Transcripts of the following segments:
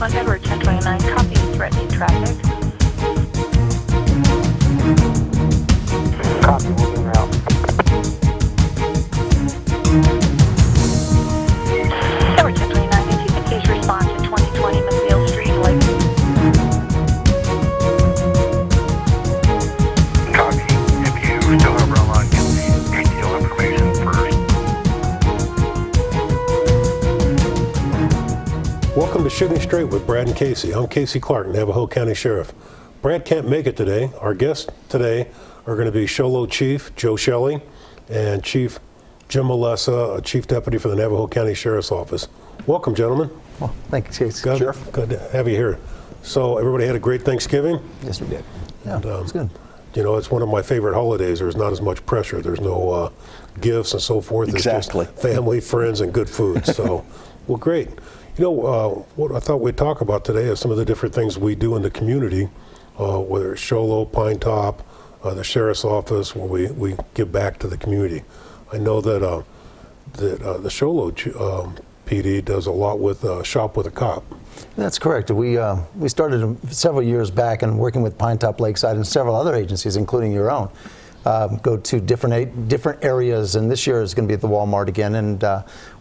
1 Edward 1029, copy, threatening traffic. Copy, moving route. Edward 1029, if you could please respond to 2020 McNeil Street, Lakeview. Copy. If you still have roll on, get the ATO information first. Welcome to Shooting Straight with Brad and Casey. I'm Casey Clark, Navajo County Sheriff. Brad can't make it today. Our guests today are going to be Sholo Chief Joe Shelley and Chief Jim Molesa, a Chief Deputy for the Navajo County Sheriff's Office. Welcome, gentlemen. Well, thank you, Casey. Good, Sheriff. good to have you here. So everybody had a great Thanksgiving? Yes, we did. Yeah, And, it's good. You know, it's one of my favorite holidays. There's not as much pressure. There's no gifts and so forth. Exactly. It's just family, friends, and good food. So, well, great. You know, what I thought we'd talk about today is some of the different things we do in the community, whether it's Sholo, Pine Top, the Sheriff's Office, where we give back to the community. I know that the Sholo PD does a lot with Shop with a Cop. That's correct. We started several years back and working with Pine Top Lakeside and several other agencies, including your own. Go to different areas, and this year is going to be at the Walmart again. And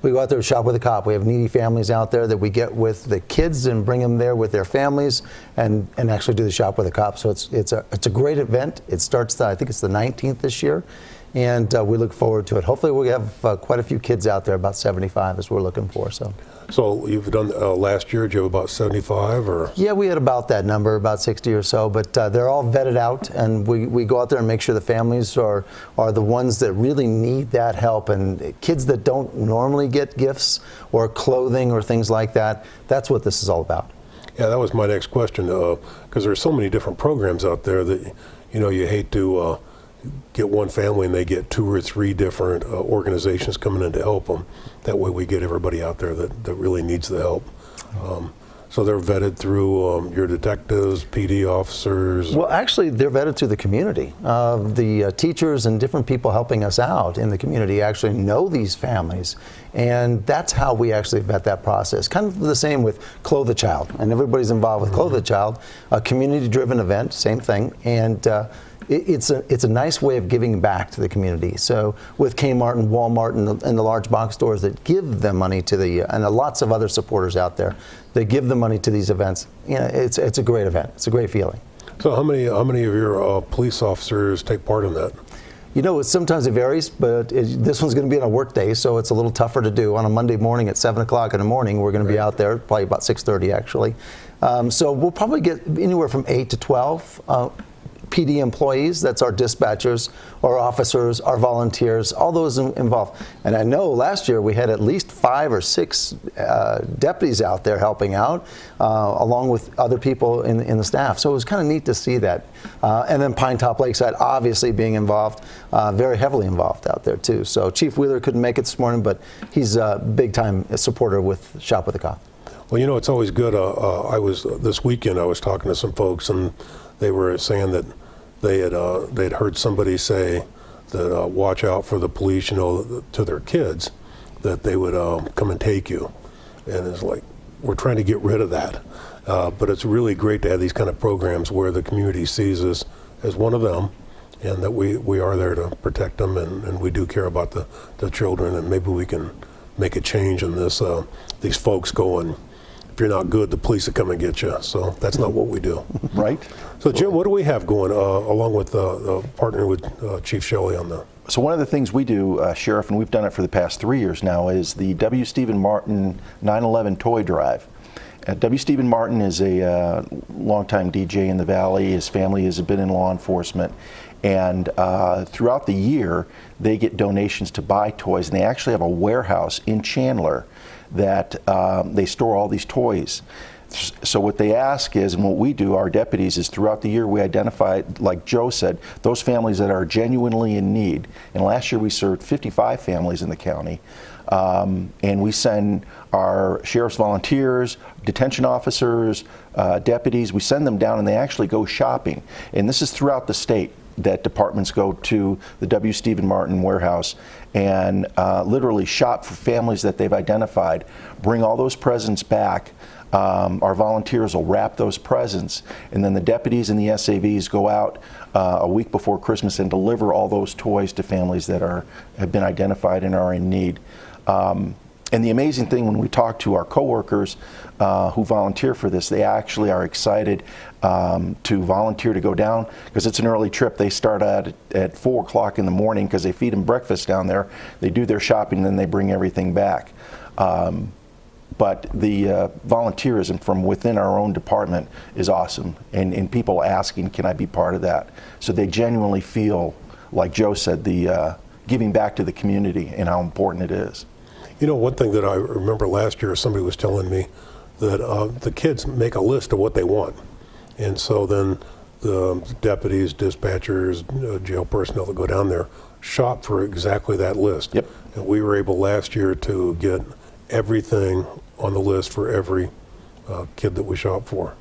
we go out there to Shop with a Cop. We have needy families out there that we get with the kids and bring them there with their families, and actually do the Shop with a Cop. So it's a great event. It starts I think it's the 19th this year, and we look forward to it. Hopefully we have quite a few kids out there, about 75 is what we're looking for. So you've done last year. Did you have about 75 or? Yeah, we had about that number, about 60 or so, but they're all vetted out, and we go out there and make sure the families are the ones that really need that help, and kids that don't normally get gifts or clothing or things like that. That's what this is all about. Yeah, that was my next question, because there's so many different programs out there that, you know, you hate to get one family and they get 2 or 3 different organizations coming in to help them. That way we get everybody out there that really needs the help. So they're vetted through your detectives, PD officers? Well, actually, they're vetted through the community. The teachers and different people helping us out in the community actually know these families, and that's how we actually vet that process. Kind of the same with Clothe a Child, and everybody's involved with Clothe a Child, a community-driven event, same thing, and it's a nice way of giving back to the community. So with Kmart and Walmart and the large box stores that give them money to and lots of other supporters out there that give the money to these events, you know, it's a great event. It's a great feeling. So how many of your police officers take part in that? You know, sometimes it varies, but this one's going to be on a work day, so it's a little tougher to do. On a Monday morning at 7 o'clock in the morning, we're going to be out there, probably about 6:30 actually. So we'll probably get anywhere from 8 to 12 PD employees. That's our dispatchers, our officers, our volunteers, all those involved. And I know last year we had at least 5 or 6 deputies out there helping out, along with other people in the staff. So it was kind of neat to see that. And then Pine Top Lakeside obviously being involved, very heavily involved out there too. So Chief Wheeler couldn't make it this morning, but he's a big time supporter with Shop with a Cop. Well, you know, it's always good. This weekend I was talking to some folks, and they were saying that they'd heard somebody say that watch out for the police, you know, to their kids, that they would come and take you. And it's like, we're trying to get rid of that. But it's really great to have these kind of programs where the community sees us as one of them, and that we are there to protect them, and we do care about the children, and maybe we can make a change in this. These folks going, if you're not good, the police will come and get you. So that's not what we do. Right. So Jim, what do we have going along with partnering with Chief Shelley on that? So one of the things we do, Sheriff, and we've done it for the past 3 years now, is the W. Stephen Martin 9/11 Toy Drive. W. Stephen Martin is a longtime DJ in the Valley. His family has been in law enforcement. And throughout the year, they get donations to buy toys. And they actually have a warehouse in Chandler that they store all these toys. So what they ask is, and what we do, our deputies, is throughout the year we identify, like Joe said, those families that are genuinely in need. And last year we served 55 families in the county. And we send our sheriff's volunteers, detention officers, deputies, we send them down and they actually go shopping. And this is throughout the state. that departments go to the W. Stephen Martin warehouse and literally shop for families that they've identified, bring all those presents back. Our volunteers will wrap those presents, and then the deputies and the SAVs go out a week before Christmas and deliver all those toys to families that have been identified and are in need. And the amazing thing, when we talk to our coworkers who volunteer for this, they actually are excited to volunteer to go down, because it's an early trip. They start at 4 o'clock in the morning because they feed them breakfast down there. They do their shopping, and then they bring everything back. But the volunteerism from within our own department is awesome, and people asking, can I be part of that? So they genuinely feel, like Joe said, the giving back to the community and how important it is. You know, one thing that I remember last year, somebody was telling me that the kids make a list of what they want. And so then the deputies, dispatchers, jail personnel that go down there shop for exactly that list. Yep. And we were able last year to get everything on the list for every kid that we shop for.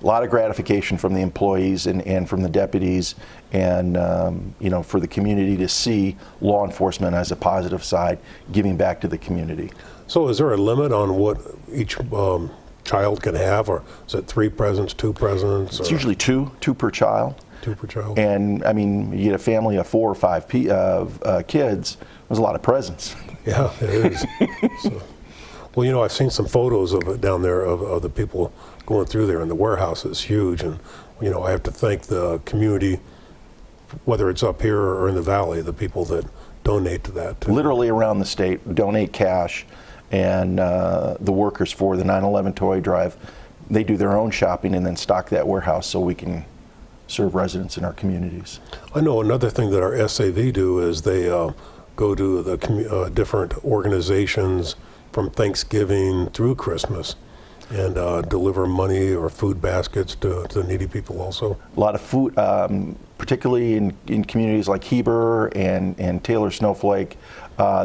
A lot of gratification from the employees and from the deputies, and you know, for the community to see law enforcement as a positive side, giving back to the community. So is there a limit on what each child can have, or is it 3 presents, 2 presents? It's usually two per child. 2 per child. And I mean, you get a family of 4 or 5 kids, there's a lot of presents. Yeah, it is. So, well, you know, I've seen some photos of it down there of the people going through there, and the warehouse is huge. And, you know, I have to thank the community, whether it's up here or in the valley, the people that donate to that too. Literally around the state, donate cash, and the workers for the 9/11 toy drive, they do their own shopping and then stock that warehouse so we can serve residents in our communities. I know another thing that our SAV do is they go to the different organizations from Thanksgiving through Christmas and deliver money or food baskets to needy people also. A lot of food, particularly in communities like Heber and Taylor Snowflake,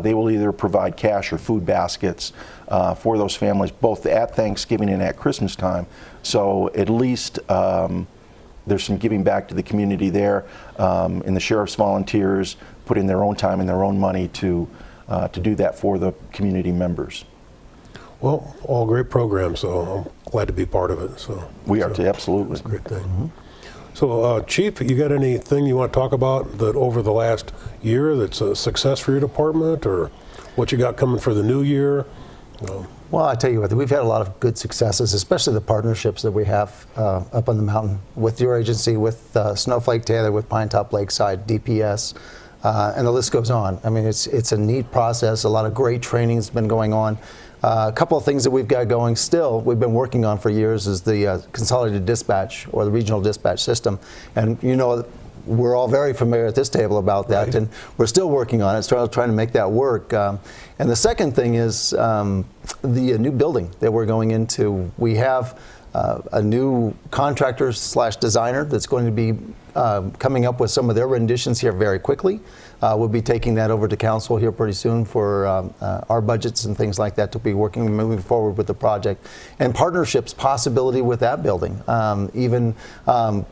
they will either provide cash or food baskets for those families, both at Thanksgiving and at Christmas time. So at least there's some giving back to the community there, and the sheriff's volunteers put in their own time and their own money to do that for the community members. Well, all great programs, so I'm glad to be part of it. So We are too, absolutely. That's a great thing. Mm-hmm. So, Chief, you got anything you want to talk about that over the last year that's a success for your department, or what you got coming for the new year? Well, I tell you what, we've had a lot of good successes, especially the partnerships that we have up on the mountain with your agency, with Snowflake Taylor, with Pine Top Lakeside, DPS, and the list goes on. I mean, it's a neat process. A lot of great training has been going on. A couple of things that we've got going still, we've been working on for years, is the consolidated dispatch or the regional dispatch system. And you know, we're all very familiar at this table about that, right. And we're still working on it, trying to make that work. And the second thing is the new building that we're going into. We have a new contractor / designer that's going to be coming up with some of their renditions here very quickly. We'll be taking that over to council here pretty soon for our budgets and things like that to be moving forward with the project. And partnerships possibility with that building, even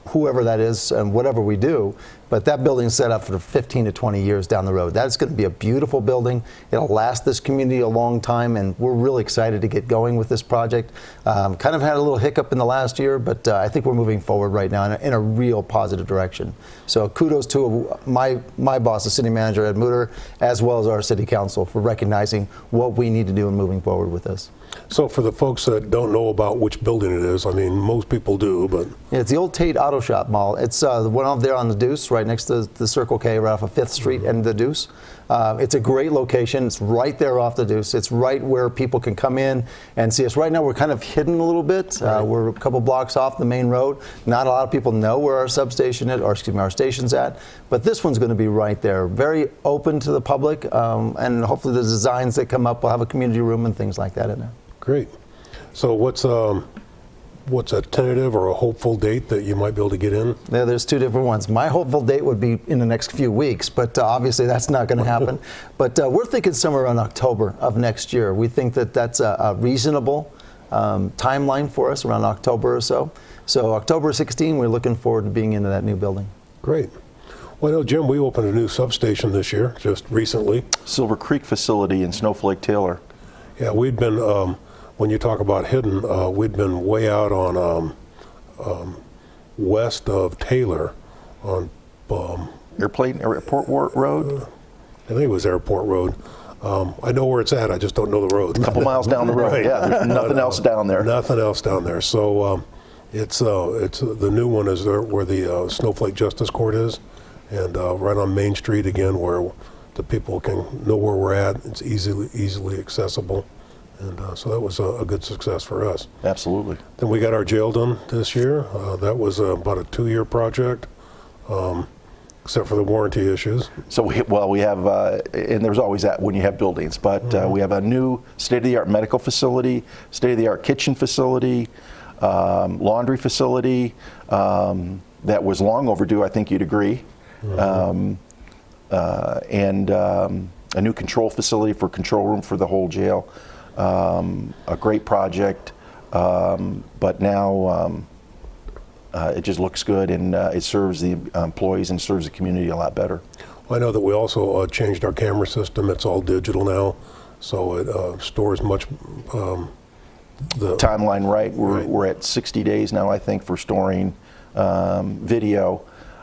whoever that is and whatever we do. But that building is set up for 15 to 20 years down the road. That's going to be a beautiful building. It'll last this community a long time, and we're really excited to get going with this project. Kind of had a little hiccup in the last year, but I think we're moving forward right now in a real positive direction. So kudos to my boss, the city manager, Ed Mutter, as well as our city council for recognizing what we need to do and moving forward with this. So for the folks that don't know about which building it is, I mean, most people do, but... Yeah, it's the old Tate Auto Shop Mall. It's the one over there on the Deuce, right next to the Circle K, right off of 5th Street and the Deuce. It's a great location. It's right there off the Deuce. It's right where people can come in and see us. Right now, we're kind of hidden a little bit. Right. We're a couple blocks off the main road. Not a lot of people know where our substation is, or excuse me, our station's at. But this one's going to be right there. Very open to the public, and hopefully the designs that come up will have a community room and things like that in there. Great. So what's a tentative or a hopeful date that you might be able to get in? Yeah, there's two different ones. My hopeful date would be in the next few weeks, but obviously that's not going to happen. But we're thinking somewhere around October of next year. We think that that's a reasonable timeline for us, around October or so. So October 16, we're looking forward to being into that new building. Great. Well, I know, Jim, we opened a new substation this year, just recently. Silver Creek facility in Snowflake Taylor. Yeah, we'd been, when you talk about hidden, we'd been way out on west of Taylor on, Airport Road? I think it was Airport Road. I know where it's at, I just don't know the road. A couple miles down the road. Right. Yeah, there's nothing else down there. Nothing else down there. So it's the new one is there where the Snowflake Justice Court is, and right on Main Street again, where the people can know where we're at. It's easily accessible, and so that was a good success for us. Absolutely. Then we got our jail done this year. That was about a 2-year project, except for the warranty issues. So we have, and there's always that when you have buildings, but we have a new state-of-the-art medical facility, state-of-the-art kitchen facility, laundry facility that was long overdue, I think you'd agree, and a new control facility for control room for the whole jail. A great project, but now it just looks good, and it serves the employees and serves the community a lot better. Well, I know that we also changed our camera system. It's all digital now, so it stores much. The timeline right. We're at 60 days now, I think, for storing video,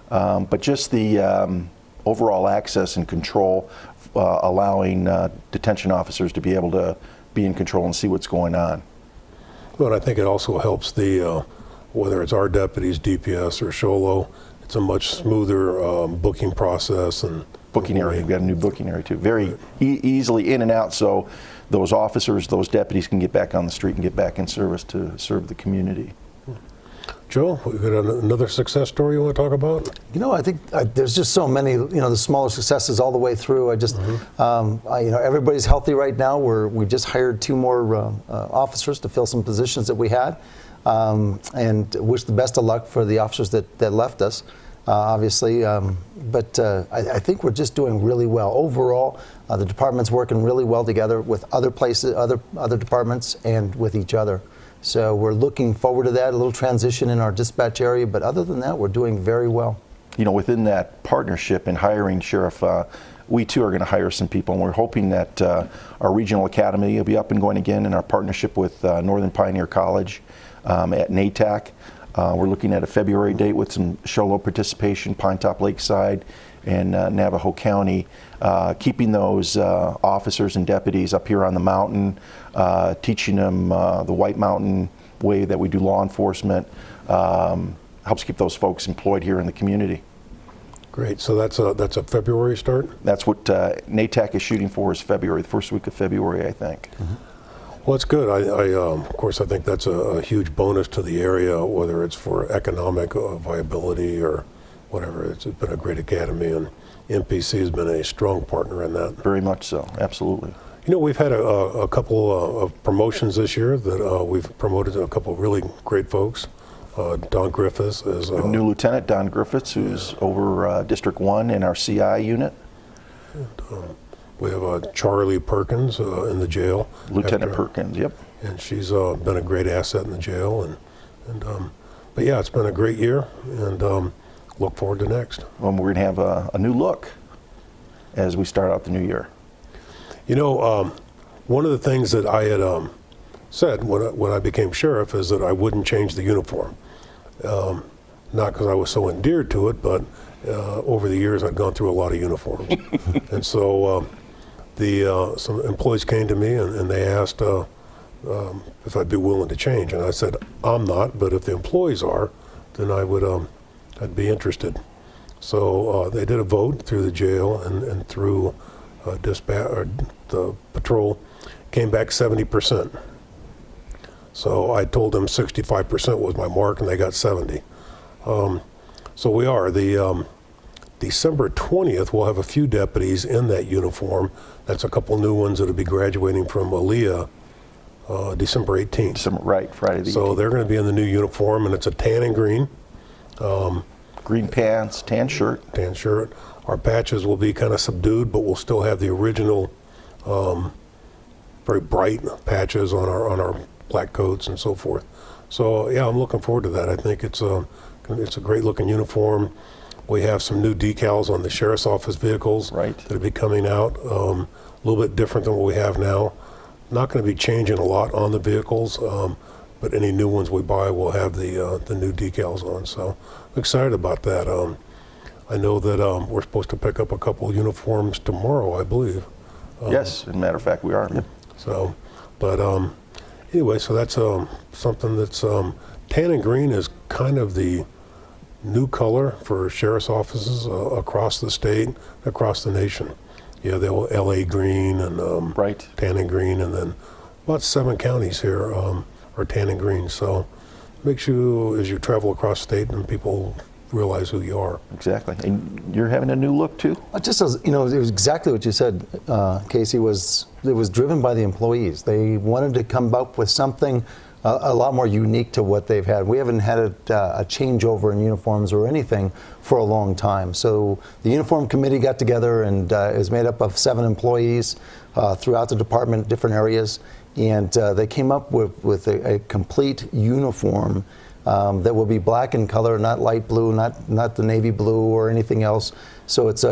but just the overall access and control, allowing detention officers to be able to be in control and see what's going on. But I think it also helps the whether it's our deputies, DPS, or Sholo, it's a much smoother booking process and booking area. We've got a new booking area too. Very easily in and out, so those officers, those deputies can get back on the street and get back in service to serve the community. Joe, we got another success story you want to talk about? You know, I think there's just so many, the smaller successes all the way through. I just, everybody's healthy right now. We just hired 2 more officers to fill some positions that we had, and wish the best of luck for the officers that left us, obviously. But I think we're just doing really well overall. The department's working really well together with other places, other departments, and with each other. So we're looking forward to that, a little transition in our dispatch area, but other than that, we're doing very well. Within that partnership in hiring, Sheriff, we too are going to hire some people, and we're hoping that our regional academy will be up and going again in our partnership with Northern Pioneer College at NATAC. We're looking at a February date with some Sholo participation, Pinetop Lakeside, and Navajo County, keeping those officers and deputies up here on the mountain, teaching them the White Mountain way that we do law enforcement, helps keep those folks employed here in the community. Great. So that's a February start? That's what NATAC is shooting for, is February, the first week of February, I think. Mm-hmm. Well, it's good. Of course, I think that's a huge bonus to the area, whether it's for economic viability or whatever. It's been a great academy, and MPC has been a strong partner in that. Very much so, absolutely. We've had a couple of promotions this year that we've promoted a couple of really great folks. Don Griffiths is a new lieutenant, Don Griffiths, who's over District 1 in our CI unit. And, we have Charlie Perkins in the jail. Lieutenant Perkins, yep. And she's been a great asset in the jail. But yeah, it's been a great year, and look forward to next. Well, we're going to have a new look as we start out the new year. One of the things that I had said when I became sheriff is that I wouldn't change the uniform. Not because I was so endeared to it, but over the years I'd gone through a lot of uniforms. And so some employees came to me and they asked if I'd be willing to change. And I said, I'm not, but if the employees are, then I'd be interested. So they did a vote through the jail and through dispatch, or the patrol, came back 70%. So I told them 65% was my mark, and they got 70. So we are. The December 20th, we'll have a few deputies in that uniform. That's a couple new ones that'll be graduating from Aaliyah December 18th. Right, Friday the 18th. So they're going to be in the new uniform, and it's a tan and green. Green pants, tan shirt. Tan shirt. Our patches will be kind of subdued, but we'll still have the original very bright patches on our black coats and so forth. So yeah, I'm looking forward to that. I think it's a great looking uniform. We have some new decals on the sheriff's office vehicles Right. that'll be coming out. A little bit different than what we have now. Not going to be changing a lot on the vehicles, but any new ones we buy will have the new decals on. So I'm excited about that. I know that we're supposed to pick up a couple of uniforms tomorrow, I believe. Yes, as a matter of fact, we are. Yep. So, but anyway, so that's something that's tan and green is kind of the new color for sheriff's offices across the state, across the nation. Yeah, the old LA green and Right. tan and green, and then about 7 counties here are tan and green. So makes you, as you travel across state, and people realize who you are. Exactly. And you're having a new look too? Just as, it was exactly what you said, Casey, it was driven by the employees. They wanted to come up with something a lot more unique to what they've had. We haven't had a changeover in uniforms or anything for a long time. So the uniform committee got together and is made up of 7 employees throughout the department, different areas, and they came up with a complete uniform that will be black in color, not light blue, not the navy blue or anything else. So it's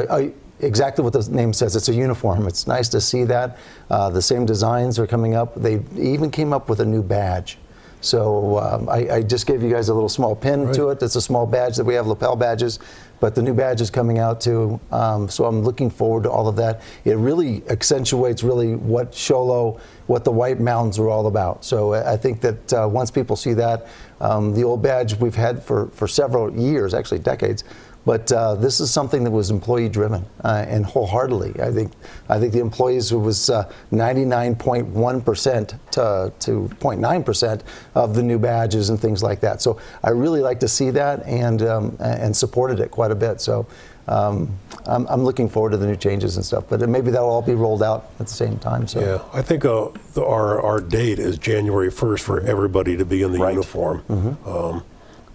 exactly what the name says. It's a uniform. It's nice to see that. The same designs are coming up. They even came up with a new badge. So I just gave you guys a little small pin to it. It's a small badge that we have, lapel badges, but the new badge is coming out too. So I'm looking forward to all of that. It really accentuates what Sholo, what the White Mountains are all about. So I think that once people see that, the old badge we've had for several years, actually decades, but this is something that was employee driven and wholeheartedly. I think the employees, it was 99.1% to 0.9% of the new badges and things like that. So I really like to see that and supported it quite a bit. So I'm looking forward to the new changes and stuff. But maybe that'll all be rolled out at the same time. So Yeah, I think our date is January 1st for everybody to be in the Right. uniform.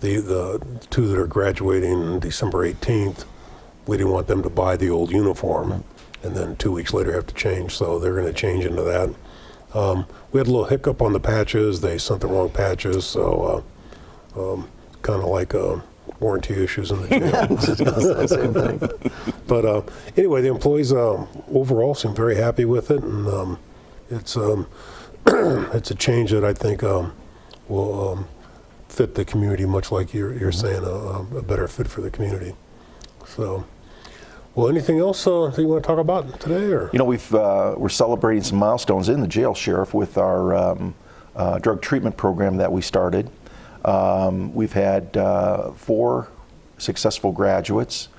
The 2 that are graduating December 18th, we didn't want them to buy the old uniform and then 2 weeks later have to change, so they're going to change into that. We had a little hiccup on the patches. They sent the wrong patches, so kind of like warranty issues in the jail. same thing. But anyway, the employees overall seem very happy with it, and it's it's a change that I think will fit the community, much like you're saying, a better fit for the community. So, well, anything else that you want to talk about today, or? We're celebrating some milestones in the jail, Sheriff, with our drug treatment program that we started. We've had 4 successful graduates.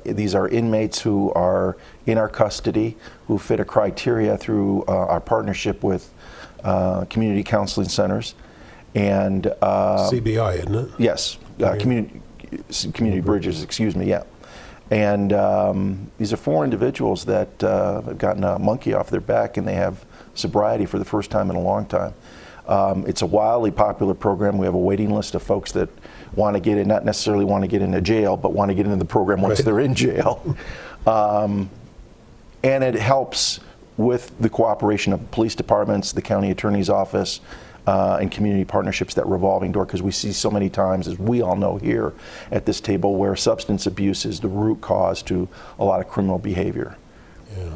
These are inmates who are in our custody, who fit a criteria through our partnership with community counseling centers. And CBI, isn't it? yes, community bridges, excuse me, yeah. And these are 4 individuals that have gotten a monkey off their back, and they have sobriety for the first time in a long time. It's a wildly popular program. We have a waiting list of folks that want to get in, not necessarily want to get into jail, but want to get into the program once they're in jail. And it helps with the cooperation of police departments, the county attorney's office, and community partnerships, that revolving door, because we see so many times, as we all know here at this table, where substance abuse is the root cause to a lot of criminal behavior. Yeah.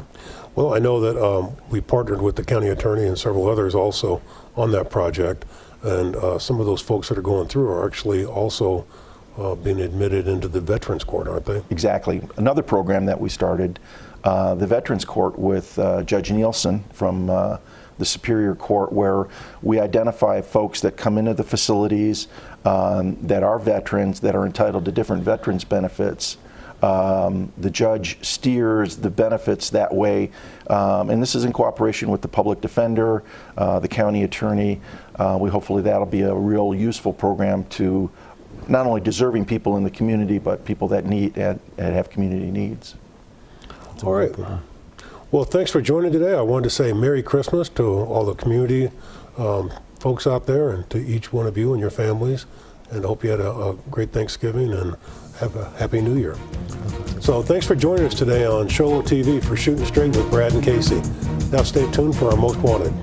Well, I know that we partnered with the county attorney and several others also on that project, and some of those folks that are going through are actually also being admitted into the Veterans Court, aren't they? Exactly. Another program that we started, the Veterans Court, with Judge Nielsen from the Superior Court, where we identify folks that come into the facilities that are veterans, that are entitled to different veterans benefits. The judge steers the benefits that way, and this is in cooperation with the public defender, the county attorney. Hopefully that'll be a real useful program to not only deserving people in the community, but people that need and have community needs. All right. Well, thanks for joining today. I wanted to say Merry Christmas to all the community folks out there, and to each one of you and your families, and hope you had a great Thanksgiving and have a Happy New Year. So thanks for joining us today on Sholo TV for Shooting Straight with Brad and Casey. Now stay tuned for our Most Wanted.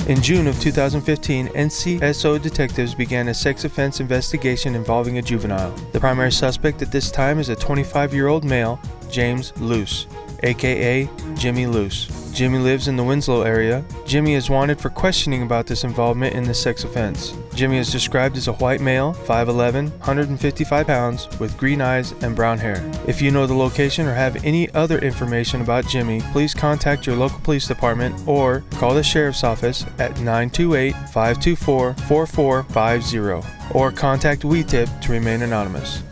In June of 2015, NCSO detectives began a sex offense investigation involving a juvenile. The primary suspect at this time is a 25-year-old male, James Luce, aka Jimmy Luce. Jimmy lives in the Winslow area. Jimmy is wanted for questioning about this involvement in the sex offense. Jimmy is described as a white male, 5'11", 155 pounds, with green eyes and brown hair. If you know the location or have any other information about Jimmy, please contact your local police department or call the sheriff's office at 928-524-4450 or contact WeTip to remain anonymous.